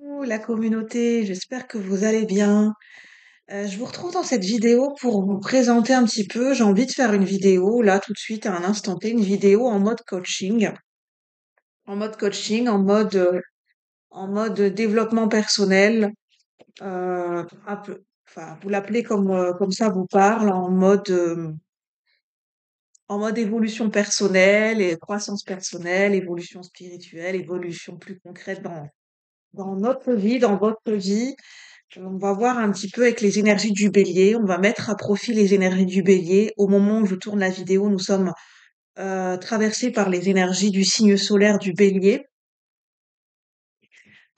Coucou la communauté, j'espère que vous allez bien. Je vous retrouve dans cette vidéo pour vous présenter un petit peu. J'ai envie de faire une vidéo là tout de suite à un instant T, une vidéo en mode développement personnel. Enfin, vous l'appelez comme ça vous parle, en mode évolution personnelle et croissance personnelle, évolution spirituelle, évolution plus concrète dans notre vie, dans votre vie. On va voir un petit peu avec les énergies du bélier. On va mettre à profit les énergies du bélier. Au moment où je tourne la vidéo, nous sommes traversés par les énergies du signe solaire du bélier.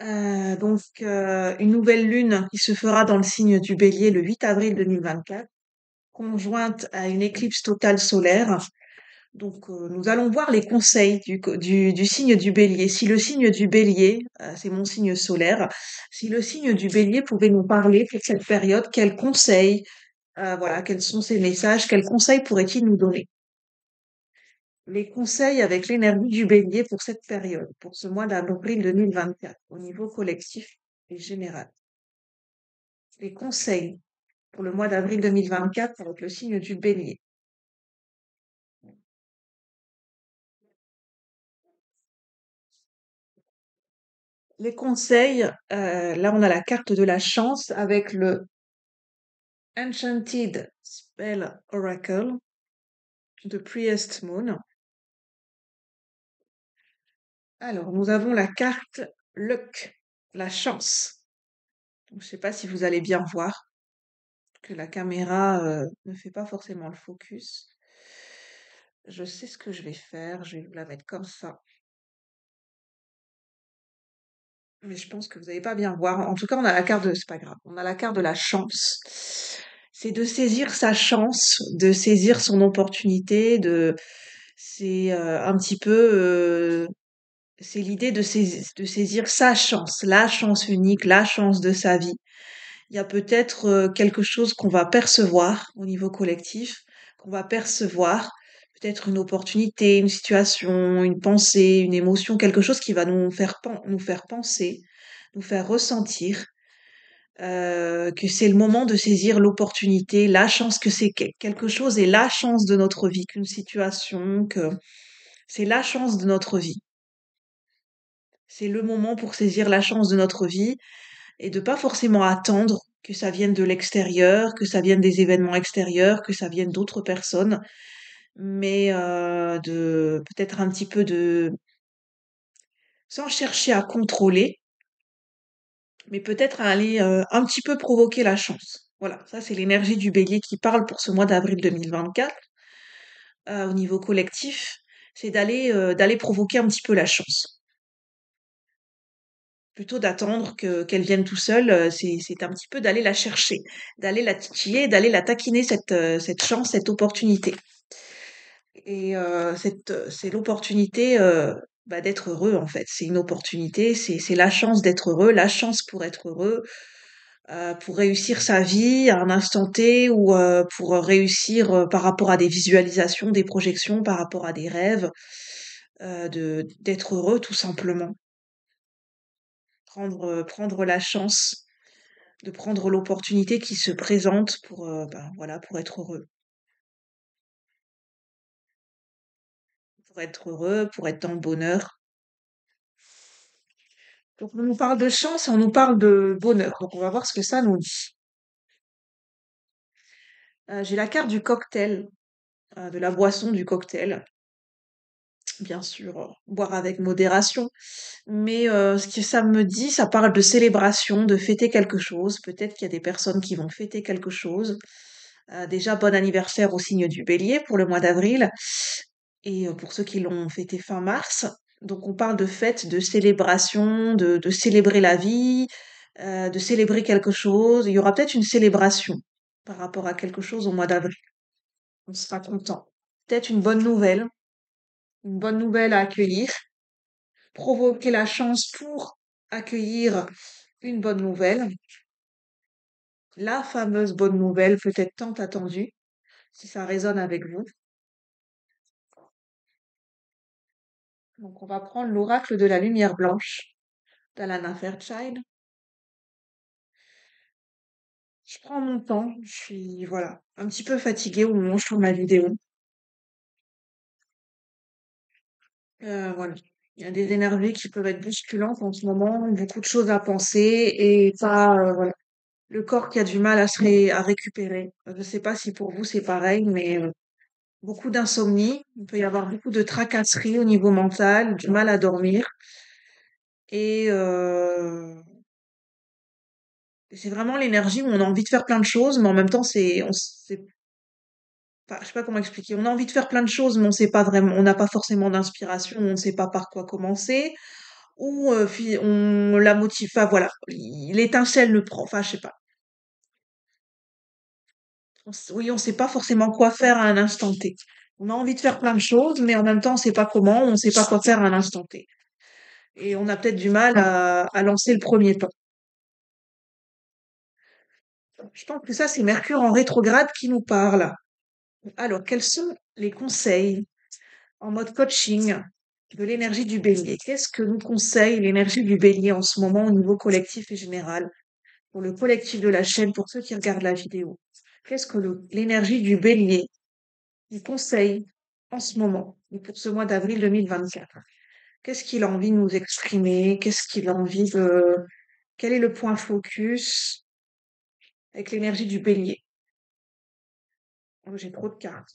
Une nouvelle lune qui se fera dans le signe du bélier le 8 avril 2024, conjointe à une éclipse totale solaire. Nous allons voir les conseils du signe du bélier. Si le signe du bélier, c'est mon signe solaire, si le signe du bélier pouvait nous parler pour cette période, quels conseils, voilà, quels sont ses messages, quels conseils pourrait-il nous donner? Les conseils avec l'énergie du bélier pour cette période, pour ce mois d'avril 2024, au niveau collectif et général. Les conseils pour le mois d'avril 2024 avec le signe du bélier. Les conseils, là on a la carte de la chance avec le Enchanted Spell Oracle de Priest Moon. Alors, nous avons la carte Luck, la chance. Je ne sais pas si vous allez bien voir que la caméra ne fait pas forcément le focus. Je sais ce que je vais faire, je vais vous la mettre comme ça. Mais je pense que vous n'allez pas bien voir. En tout cas, on a la carte de, c'est pas grave, on a la carte de la chance. C'est de saisir sa chance, de saisir son opportunité, c'est un petit peu, c'est l'idée de saisir sa chance, la chance unique, la chance de sa vie. Il y a peut-être quelque chose qu'on va percevoir au niveau collectif, qu'on va percevoir, peut-être une opportunité, une situation, une pensée, une émotion, quelque chose qui va nous faire penser, nous faire ressentir que c'est le moment de saisir l'opportunité, la chance, que c'est quelque chose est la chance de notre vie, qu'une situation, que c'est la chance de notre vie. C'est le moment pour saisir la chance de notre vie et de pas forcément attendre que ça vienne de l'extérieur, que ça vienne des événements extérieurs, que ça vienne d'autres personnes, mais de peut-être un petit peu de sans chercher à contrôler, mais peut-être à aller un petit peu provoquer la chance. Voilà, ça c'est l'énergie du bélier qui parle pour ce mois d'avril 2024 au niveau collectif, c'est d'aller provoquer un petit peu la chance. Plutôt d'attendre qu'elle vienne tout seul, c'est un petit peu d'aller la chercher, d'aller la titiller, d'aller la taquiner cette chance, cette opportunité et c'est l'opportunité, d'être heureux, en fait. C'est une opportunité, c'est la chance d'être heureux, la chance pour être heureux, pour réussir sa vie à un instant T ou pour réussir, par rapport à des visualisations, des projections, par rapport à des rêves, d'être heureux tout simplement. Prendre la chance de prendre l'opportunité qui se présente pour, voilà, pour être heureux, pour être dans le bonheur. Donc on nous parle de chance et on nous parle de bonheur. Donc on va voir ce que ça nous dit. J'ai la carte du cocktail, de la boisson du cocktail. Bien sûr, boire avec modération. Mais ce que ça me dit, ça parle de célébration, de fêter quelque chose. Peut-être qu'il y a des personnes qui vont fêter quelque chose. Déjà, bon anniversaire au signe du bélier pour le mois d'avril. Et pour ceux qui l'ont fêté fin mars. Donc on parle de fête, de célébration, de célébrer la vie, de célébrer quelque chose. Il y aura peut-être une célébration par rapport à quelque chose au mois d'avril. On sera content. Peut-être une bonne nouvelle à accueillir, provoquer la chance pour accueillir une bonne nouvelle, la fameuse bonne nouvelle peut-être tant attendue, si ça résonne avec vous. Donc on va prendre l'oracle de la lumière blanche d'Alana Fairchild. Je prends mon temps, je suis, voilà, un petit peu fatiguée au moment où je tourne ma vidéo. Voilà. Il y a des énergies qui peuvent être bousculantes en ce moment, beaucoup de choses à penser et pas, voilà, le corps qui a du mal à récupérer. Je sais pas si pour vous c'est pareil, mais beaucoup d'insomnie. Il peut y avoir beaucoup de tracasseries au niveau mental, du mal à dormir. Et c'est vraiment l'énergie où on a envie de faire plein de choses, mais en même temps, enfin, je sais pas comment expliquer. On a envie de faire plein de choses, mais on sait pas vraiment, on n'a pas forcément d'inspiration, on ne sait pas par quoi commencer, ou on la motive. Enfin voilà, l'étincelle le prend. Enfin, je sais pas. Oui, on sait pas forcément quoi faire à un instant T. On a envie de faire plein de choses, mais en même temps, on sait pas comment, on sait pas quoi faire à un instant T. Et on a peut-être du mal à lancer le premier pas. Je pense que ça, c'est Mercure en rétrograde qui nous parle. Alors, quels sont les conseils en mode coaching de l'énergie du bélier? Qu'est-ce que nous conseille l'énergie du bélier en ce moment au niveau collectif et général? Pour le collectif de la chaîne, pour ceux qui regardent la vidéo. Qu'est-ce que l'énergie du bélier nous conseille en ce moment, et pour ce mois d'avril 2024? Qu'est-ce qu'il a envie de nous exprimer? Qu'est-ce qu'il a envie de... Quel est le point focus avec l'énergie du bélier? Oh, j'ai trop de cartes.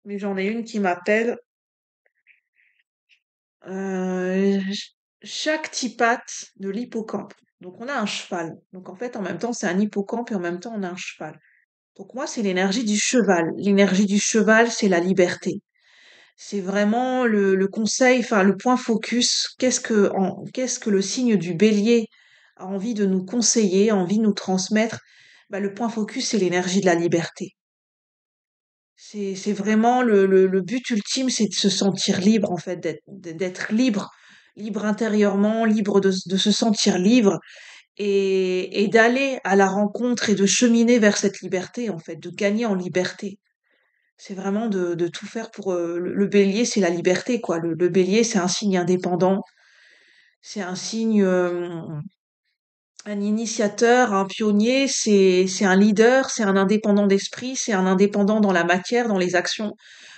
Mais j'en ai une qui m'appelle. Chaque tipate de l'hippocampe. Donc on a un cheval. Donc en fait, en même temps, c'est un hippocampe et en même temps, on a un cheval. Donc moi, c'est l'énergie du cheval. L'énergie du cheval, c'est la liberté. C'est vraiment le conseil, enfin le point focus. Qu'est-ce que le signe du bélier a envie de nous conseiller, a envie de nous transmettre? Bah, le point focus, c'est l'énergie de la liberté. C'est vraiment le but ultime, c'est de se sentir libre, en fait, d'être libre, libre intérieurement, libre de se sentir libre et d'aller à la rencontre et de cheminer vers cette liberté, en fait, de gagner en liberté. C'est vraiment de tout faire pour le bélier, c'est la liberté, quoi. Le bélier, c'est un signe indépendant, c'est un signe, un initiateur, un pionnier, c'est un leader, c'est un indépendant d'esprit, c'est un indépendant dans la matière, dans les actions.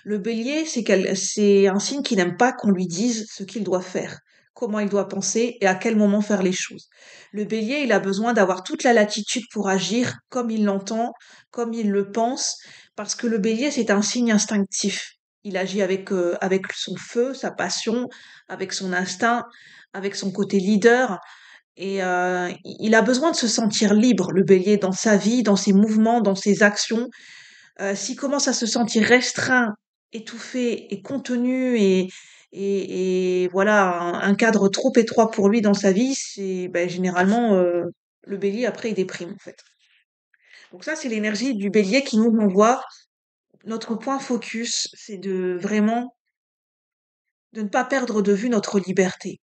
Le bélier, c'est un signe qui n'aime pas qu'on lui dise ce qu'il doit faire, comment il doit penser et à quel moment faire les choses. Le bélier, il a besoin d'avoir toute la latitude pour agir comme il l'entend, comme il le pense, parce que le bélier, c'est un signe instinctif. Il agit avec son feu, sa passion, avec son instinct, avec son côté leader. Et il a besoin de se sentir libre, le bélier, dans sa vie, dans ses mouvements, dans ses actions. S'il commence à se sentir restreint, étouffé et contenu et voilà, un cadre trop étroit pour lui dans sa vie, c'est ben, généralement le bélier après il déprime en fait. Donc ça c'est l'énergie du bélier qui nous envoie. Notre point focus, c'est de vraiment de ne pas perdre de vue notre liberté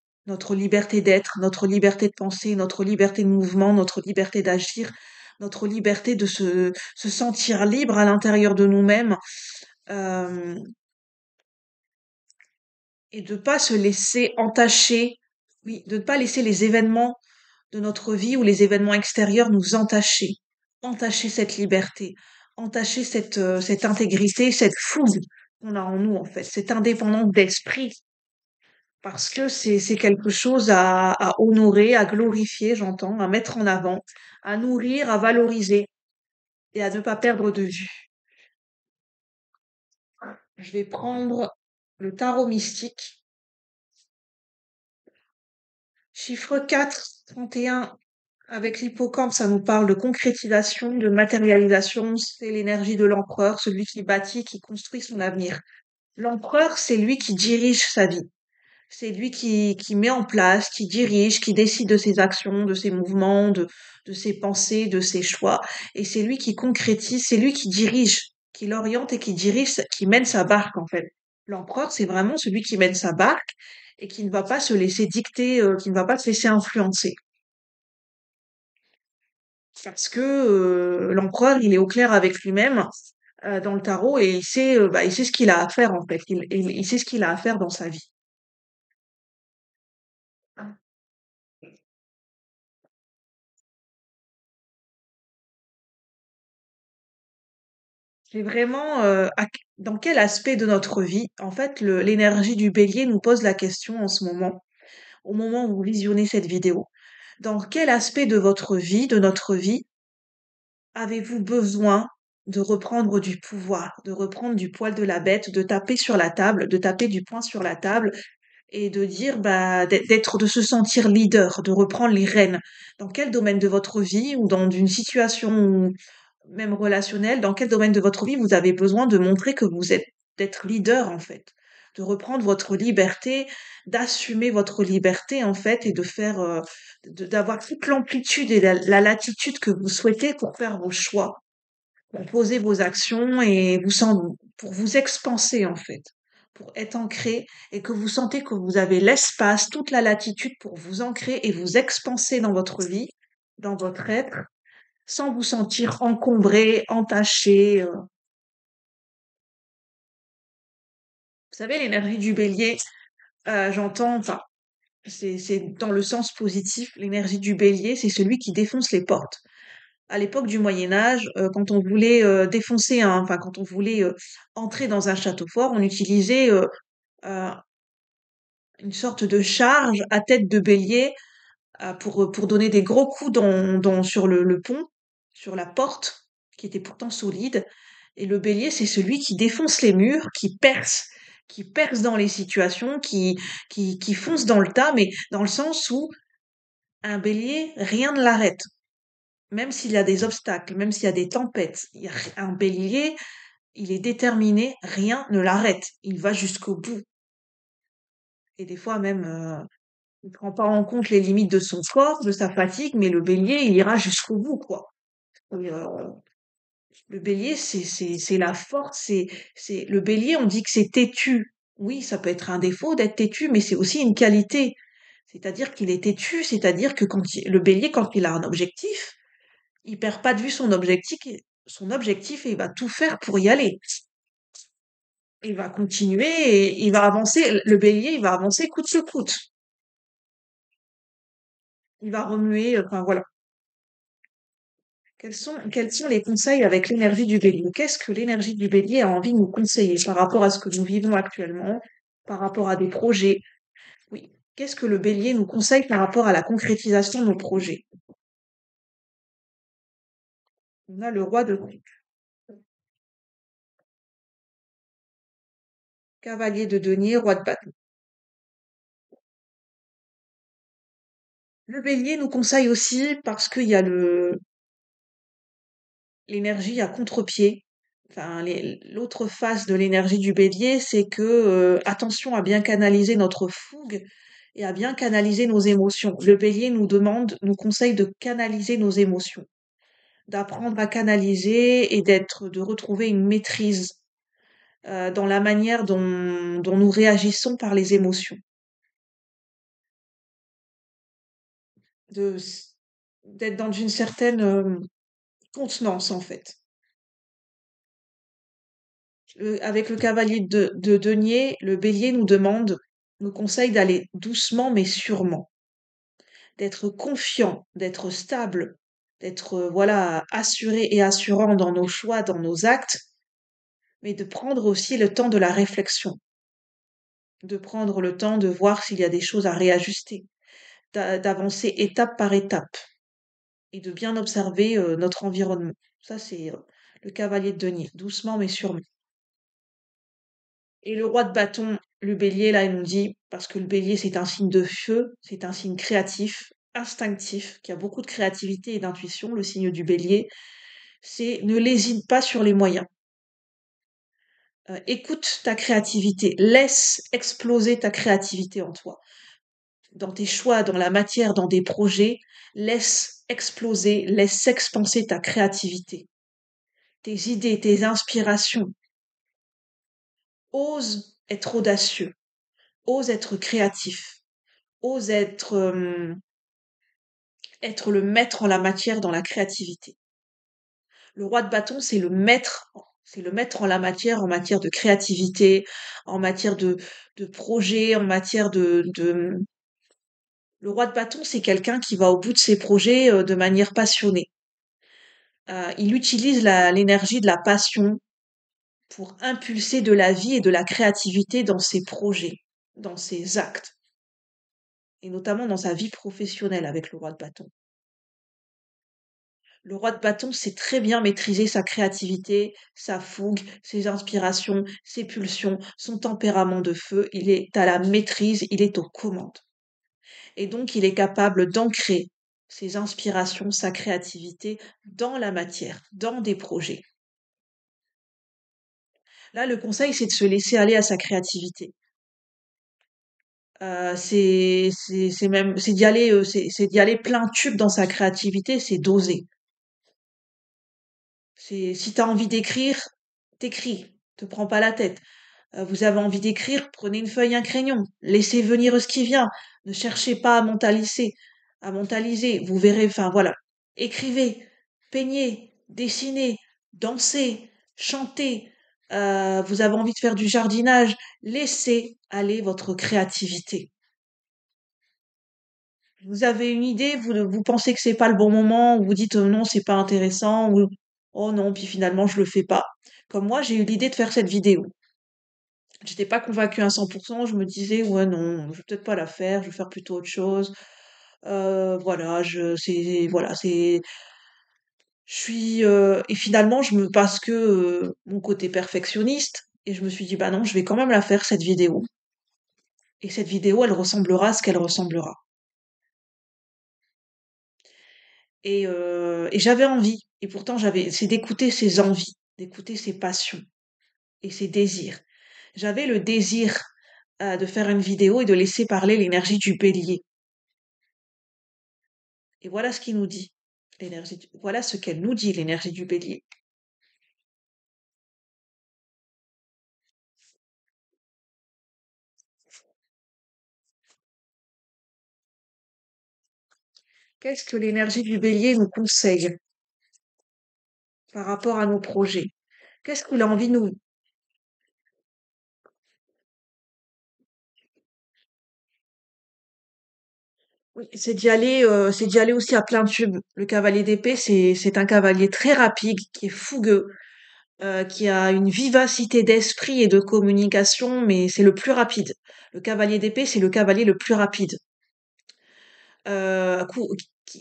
d'être, notre liberté de penser, notre liberté de mouvement, notre liberté d'agir, notre liberté de se sentir libre à l'intérieur de nous-mêmes, euh, et de pas se laisser entacher, oui, de ne pas laisser les événements de notre vie ou les événements extérieurs nous entacher, entacher cette liberté, entacher cette intégrité, cette fougue qu'on a en nous en fait, cette indépendance d'esprit. Parce que c'est quelque chose à honorer, à glorifier, j'entends, à mettre en avant, à nourrir, à valoriser et à ne pas perdre de vue. Je vais prendre le tarot mystique. Chiffre 4, 31. Avec l'hippocampe, ça nous parle de concrétisation, de matérialisation. C'est l'énergie de l'empereur, celui qui bâtit, qui construit son avenir. L'empereur, c'est lui qui dirige sa vie. C'est lui qui met en place, qui dirige, qui décide de ses actions, de ses mouvements, de ses pensées, de ses choix. Et c'est lui qui concrétise, c'est lui qui dirige, qui l'oriente et qui dirige, qui mène sa barque, en fait. L'empereur, c'est vraiment celui qui mène sa barque et qui ne va pas se laisser dicter, qui ne va pas se laisser influencer. Parce que l'empereur, il est au clair avec lui-même dans le tarot et il sait ce qu'il a à faire, en fait. Il sait ce qu'il a à faire dans sa vie. C'est vraiment dans quel aspect de notre vie, en fait, l'énergie du bélier nous pose la question en ce moment, au moment où vous visionnez cette vidéo. Dans quel aspect de votre vie, de notre vie, avez-vous besoin de reprendre du pouvoir, de reprendre du poil de la bête, de taper sur la table, de taper du poing sur la table et de dire, bah, de se sentir leader, de reprendre les rênes. Dans quel domaine de votre vie ou dans une situation même relationnelle, dans quel domaine de votre vie vous avez besoin de montrer que vous êtes, d'être leader en fait, de reprendre votre liberté, d'assumer votre liberté en fait et de faire, d'avoir toute l'amplitude et la latitude que vous souhaitez pour faire vos choix, pour poser vos actions et pour vous expanser en fait, pour être ancré et que vous sentez que vous avez l'espace, toute la latitude pour vous ancrer et vous expanser dans votre vie, dans votre être, sans vous sentir encombré, entaché. Vous savez, l'énergie du bélier, j'entends, enfin, c'est dans le sens positif, l'énergie du bélier, c'est celui qui défonce les portes. À l'époque du Moyen Âge, quand on voulait enfin quand on voulait entrer dans un château fort, on utilisait euh, une sorte de charge à tête de bélier pour donner des gros coups sur le pont, sur la porte, qui était pourtant solide. Et le bélier, c'est celui qui défonce les murs, qui perce dans les situations, qui fonce dans le tas, mais dans le sens où un bélier, rien ne l'arrête. Même s'il y a des obstacles, même s'il y a des tempêtes, un bélier, il est déterminé, rien ne l'arrête. Il va jusqu'au bout. Et des fois même, il prend pas en compte les limites de son corps, de sa fatigue, mais le bélier, il ira jusqu'au bout, quoi. Et, le bélier, c'est la force, le bélier, on dit que c'est têtu. Oui, ça peut être un défaut d'être têtu, mais c'est aussi une qualité. C'est-à-dire qu'il est têtu, c'est-à-dire que le bélier, quand il a un objectif, il perd pas de vue son objectif et il va tout faire pour y aller. Il va continuer et il va avancer. Le bélier, il va avancer coûte que coûte. Il va remuer, enfin voilà. Quels sont les conseils avec l'énergie du bélier? Qu'est-ce que l'énergie du bélier a envie de nous conseiller par rapport à ce que nous vivons actuellement, par rapport à des projets? Oui. Qu'est-ce que le bélier nous conseille par rapport à la concrétisation de nos projets? On a le roi de coupe, cavalier de denier, roi de bâton. Le bélier nous conseille aussi parce qu'il y a l'énergie à contre-pied. Enfin, l'autre face de l'énergie du bélier, c'est que attention à bien canaliser notre fougue et à bien canaliser nos émotions. Le bélier nous conseille de canaliser nos émotions, d'apprendre à canaliser et de retrouver une maîtrise dans la manière dont nous réagissons par les émotions, de, d'être dans une certaine contenance en fait. Avec le cavalier de denier, le bélier nous conseille d'aller doucement mais sûrement, d'être confiant, d'être stable, d'être voilà assuré et assurant dans nos choix, dans nos actes, mais de prendre aussi le temps de la réflexion, de prendre le temps de voir s'il y a des choses à réajuster, d'avancer étape par étape et de bien observer notre environnement. Ça, c'est le cavalier de denier, doucement mais sûrement. Et le roi de bâton, le bélier, là, il nous dit, parce que le bélier, c'est un signe de feu, c'est un signe créatif, instinctif, qui a beaucoup de créativité et d'intuition, le signe du bélier, c'est ne lésine pas sur les moyens. Écoute ta créativité, laisse exploser ta créativité en toi. Dans tes choix, dans la matière, dans des projets, laisse exploser, laisse s'expanser ta créativité, tes idées, tes inspirations. Ose être audacieux, ose être créatif, ose être le maître en la matière dans la créativité. Le roi de bâton, c'est le maître en la matière, en matière de créativité, en matière de projet, en matière le roi de bâton, c'est quelqu'un qui va au bout de ses projets de manière passionnée. Il utilise l'énergie de la passion pour impulser de la vie et de la créativité dans ses projets, dans ses actes, et notamment dans sa vie professionnelle avec le roi de bâton. Le roi de bâton sait très bien maîtriser sa créativité, sa fougue, ses inspirations, ses pulsions, son tempérament de feu. Il est à la maîtrise, il est aux commandes. Et donc, il est capable d'ancrer ses inspirations, sa créativité dans la matière, dans des projets. Là, le conseil, c'est de se laisser aller à sa créativité. C'est même, c'est d'y aller, c'est d'y aller plein tube dans sa créativité, c'est d'oser. C'est, si t'as envie d'écrire, t'écris, te prends pas la tête. Vous avez envie d'écrire, prenez une feuille, un crayon, laissez venir ce qui vient. Ne cherchez pas à mentaliser. Vous verrez, enfin voilà. Écrivez, peignez, dessinez, dansez, chantez. Vous avez envie de faire du jardinage, laissez aller votre créativité. Vous avez une idée, vous pensez que c'est pas le bon moment, ou vous dites non, c'est pas intéressant, ou oh non, puis finalement je le fais pas. Comme moi, j'ai eu l'idée de faire cette vidéo. J'étais pas convaincue à 100%, je me disais ouais non, je vais peut-être pas la faire, je vais faire plutôt autre chose. Voilà, je suis et finalement parce que mon côté perfectionniste et je me suis dit bah non, je vais quand même la faire cette vidéo. Et cette vidéo, elle ressemblera à ce qu'elle ressemblera. Et j'avais envie. Et pourtant, c'est d'écouter ses envies, d'écouter ses passions et ses désirs. J'avais le désir de faire une vidéo et de laisser parler l'énergie du bélier. Et voilà ce qu'il nous dit, voilà ce qu'elle nous dit, l'énergie du bélier. Qu'est-ce que l'énergie du bélier nous conseille par rapport à nos projets? Qu'est-ce qu'il a envie de nous... Oui, c'est d'y aller aussi à plein tube. Le cavalier d'épée, c'est un cavalier très rapide, qui est fougueux, qui a une vivacité d'esprit et de communication, mais c'est le plus rapide. Le cavalier d'épée, c'est le cavalier le plus rapide.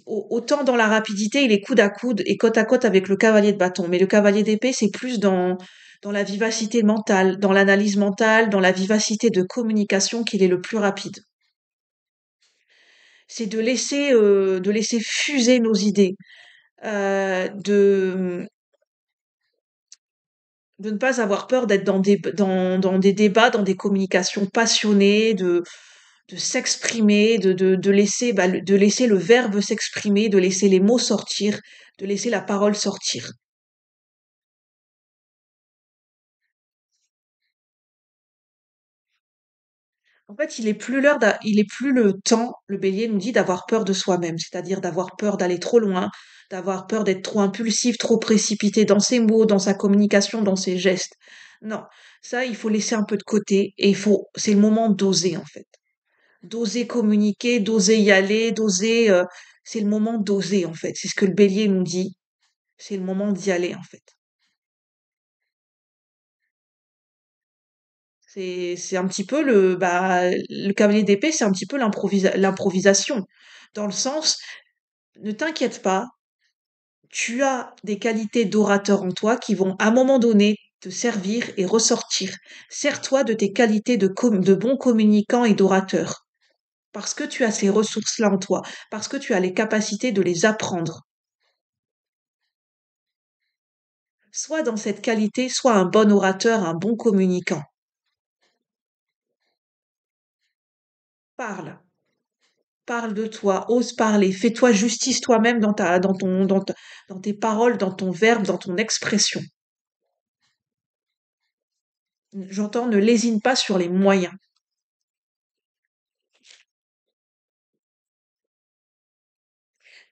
Autant dans la rapidité, il est coude à coude et côte à côte avec le cavalier de bâton. Mais le cavalier d'épée, c'est plus dans la vivacité mentale, dans l'analyse mentale, dans la vivacité de communication qu'il est le plus rapide. C'est de laisser fuser nos idées, de ne pas avoir peur d'être dans des débats, dans des communications passionnées, de s'exprimer, de laisser le verbe s'exprimer, de laisser les mots sortir, de laisser la parole sortir. En fait, il est plus le temps, le bélier nous dit, d'avoir peur de soi-même, c'est-à-dire d'avoir peur d'aller trop loin, d'avoir peur d'être trop impulsif, trop précipité dans ses mots, dans sa communication, dans ses gestes. Non, ça, il faut laisser un peu de côté et c'est le moment d'oser, en fait. D'oser communiquer, d'oser y aller, c'est le moment d'oser, en fait. C'est ce que le bélier nous dit. C'est le moment d'y aller, en fait. C'est un petit peu le cavalier d'épée, c'est un petit peu l'improvisation. Dans le sens, ne t'inquiète pas, tu as des qualités d'orateur en toi qui vont, à un moment donné, te servir et ressortir. Sers-toi de tes qualités de bon communicant et d'orateur. Parce que tu as ces ressources-là en toi. Parce que tu as les capacités de les apprendre. Sois dans cette qualité, sois un bon orateur, un bon communicant. Parle. Parle de toi, ose parler, fais-toi justice toi-même dans tes paroles, dans ton verbe, dans ton expression. J'entends, ne lésine pas sur les moyens.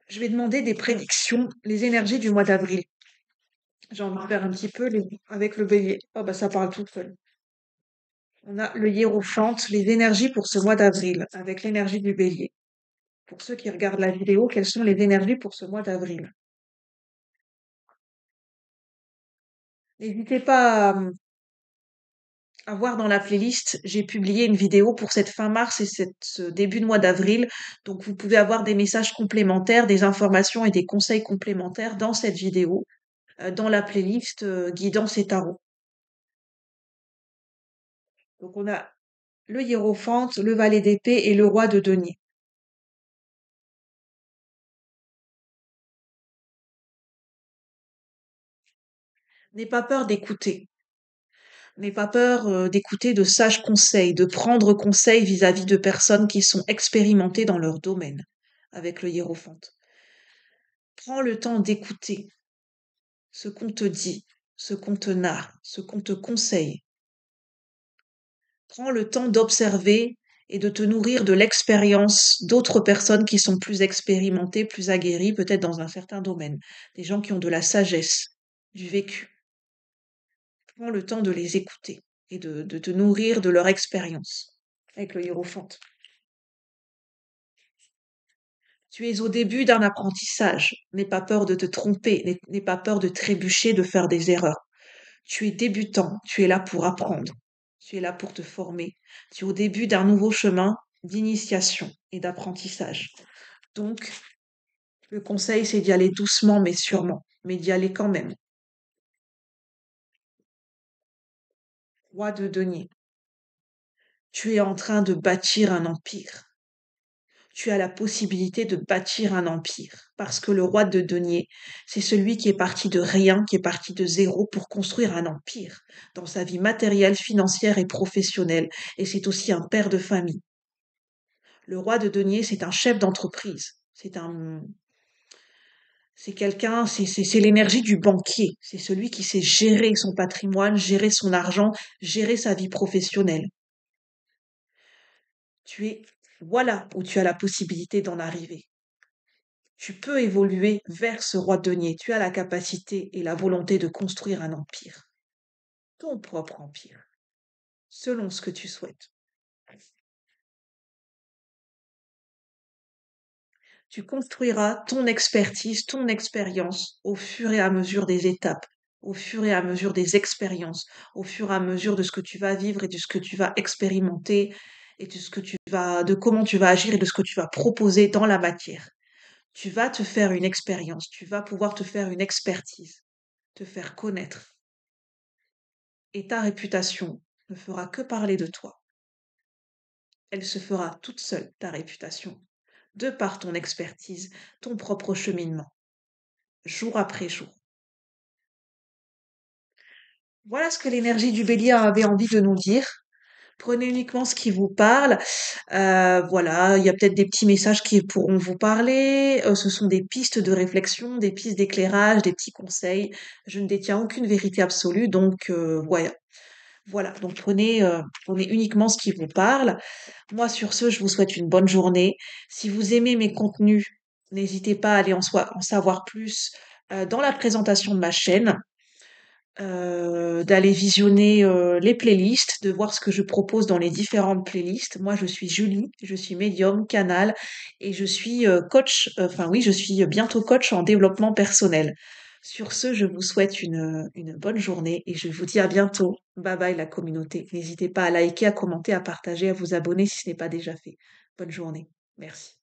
Je vais demander des prédictions, les énergies du mois d'avril. J'ai envie de faire un petit peu avec le bélier. Oh bah ça parle tout seul. On a le hiérophante, les énergies pour ce mois d'avril, avec l'énergie du bélier. Pour ceux qui regardent la vidéo, quelles sont les énergies pour ce mois d'avril? N'hésitez pas À voir dans la playlist, j'ai publié une vidéo pour cette fin mars et ce début de mois d'avril. Donc, vous pouvez avoir des messages complémentaires, des informations et des conseils complémentaires dans cette vidéo, dans la playlist Guidance et Tarot. Donc, on a le hiérophante, le valet d'épée et le roi de denier. N'aie pas peur d'écouter. N'aie pas peur d'écouter de sages conseils, de prendre conseil vis-à-vis de personnes qui sont expérimentées dans leur domaine avec le hiérophante. Prends le temps d'écouter ce qu'on te dit, ce qu'on te narre, ce qu'on te conseille. Prends le temps d'observer et de te nourrir de l'expérience d'autres personnes qui sont plus expérimentées, plus aguerries, peut-être dans un certain domaine. Des gens qui ont de la sagesse, du vécu. Prends le temps de les écouter et de te nourrir de leur expérience avec le hiérophante. Tu es au début d'un apprentissage. N'aie pas peur de te tromper, n'aie pas peur de trébucher, de faire des erreurs. Tu es débutant, tu es là pour apprendre, tu es là pour te former. Tu es au début d'un nouveau chemin d'initiation et d'apprentissage. Donc, le conseil, c'est d'y aller doucement mais sûrement, mais d'y aller quand même. Roi de denier, tu es en train de bâtir un empire. Tu as la possibilité de bâtir un empire. Parce que le roi de denier, c'est celui qui est parti de rien, qui est parti de zéro pour construire un empire dans sa vie matérielle, financière et professionnelle. Et c'est aussi un père de famille. Le roi de denier, c'est un chef d'entreprise. C'est quelqu'un, c'est l'énergie du banquier. C'est celui qui sait gérer son patrimoine, gérer son argent, gérer sa vie professionnelle. Tu es, voilà où tu as la possibilité d'en arriver. Tu peux évoluer vers ce roi de denier. Tu as la capacité et la volonté de construire un empire. Ton propre empire. Selon ce que tu souhaites. Tu construiras ton expertise, ton expérience au fur et à mesure des étapes, au fur et à mesure des expériences, au fur et à mesure de ce que tu vas vivre et de ce que tu vas expérimenter et de comment tu vas agir et de ce que tu vas proposer dans la matière. Tu vas te faire une expérience, tu vas pouvoir te faire une expertise, te faire connaître. Et ta réputation ne fera que parler de toi. Elle se fera toute seule, ta réputation, de par ton expertise, ton propre cheminement, jour après jour. Voilà ce que l'énergie du bélier avait envie de nous dire. Prenez uniquement ce qui vous parle. Voilà, il y a peut-être des petits messages qui pourront vous parler. Ce sont des pistes de réflexion, des pistes d'éclairage, des petits conseils. Je ne détiens aucune vérité absolue, donc voilà. Voilà, donc prenez uniquement ce qui vous parle. Moi, sur ce, je vous souhaite une bonne journée. Si vous aimez mes contenus, n'hésitez pas à aller en savoir plus dans la présentation de ma chaîne, d'aller visionner les playlists, de voir ce que je propose dans les différentes playlists. Moi, je suis Julie, je suis médium, canal, et je suis coach, enfin oui, je suis bientôt coach en développement personnel. Sur ce, je vous souhaite une bonne journée et je vous dis à bientôt. Bye bye la communauté. N'hésitez pas à liker, à commenter, à partager, à vous abonner si ce n'est pas déjà fait. Bonne journée. Merci.